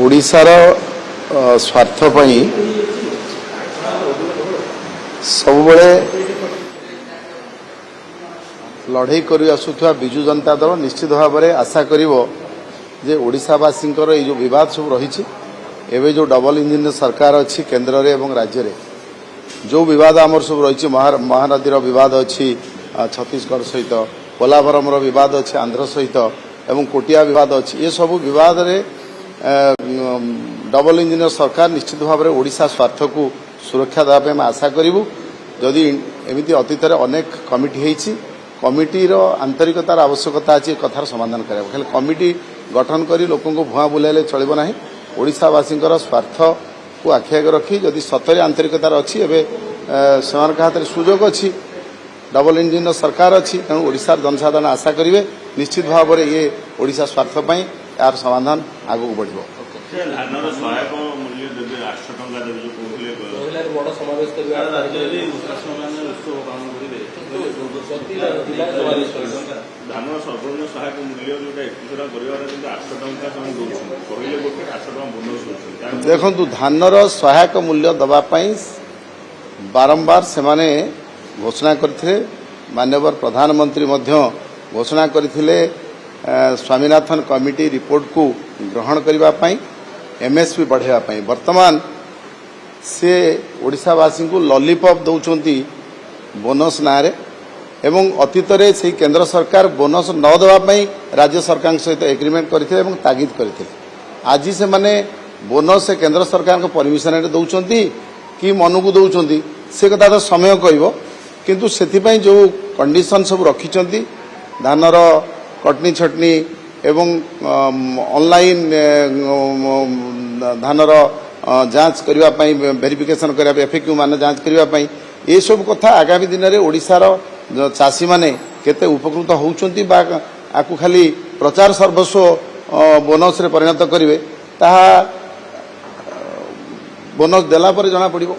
ओडिशार स्वार्थ सब लड़े कर आसुवा विजु जनता दल निश्चित भाव में आशा करे ओडिशावासी जो विवाद सब रही एवं जो डबल इंजिन सरकार अच्छी केन्द्र में राज्य में जो विवाद आमर सब रही महानदीर विवाद अच्छी छत्तीसगढ़ सहित पोलाभरम विवाद अच्छी आंध्र सहित एवं कोटिया विवाद अच्छी ये सब विवाद रे डबल इंजिन सरकार निश्चित भाव में ओडिशा स्वार्थ को सुरक्षा देवाई आम आशा करूँ जदि एमती अतीत अनेक कमिटी होती कमिटीर आंतरिकतार आवश्यकता अच्छी कथार समाधान करा खाली कमिटी गठन कर लोक भुआ बुलाइले चलो ना ओडिशावासी स्वार्थ को आखि आगे रखी जदि सतरे आंतरिकतार अच्छी से हाथ में सुजोग अच्छी डबल इंजिन सरकार अच्छी तेणु ओडिशार जनसाधारण आशा करेंगे निश्चित भाव में ये ओडिशा स्वार्थपाई यार समाधान आगू बढ़ देखु धानर सहायक मूल्य दवापाई बारंबार से माने घोषणा करते माननीय प्रधानमंत्री घोषणा करते स्वामीनाथन कमिटी रिपोर्ट को ग्रहण करने एमएसपी बढ़ावाई वर्तमान से ओडिशावासी को लॉलीपॉप दौरान बोनस ना एवं अतीत से केंद्र सरकार बोनस न देवाई राज्य सरकार सहित एग्रीमेंट करते तागिद करते आज से माने बोनस से केंद्र सरकार को परमिशन दौरान कि मन को दौरान से कथा तो समय कह किंतु से जो कंडीशन सब रखिंट धानर कटनी छटनी एवं ऑनलाइन धानर जांच करने वेरिफिकेशन करने एफएक्यू मान जांच करने ये सब कथा आगामी दिन में ओडिशार चाषी माने केते उपकृत होउचंती बा आकु खाली प्रचार सर्वस्व बोनस रे परिणत करिवे ताहा बोनस देला पर जना पड़िबो।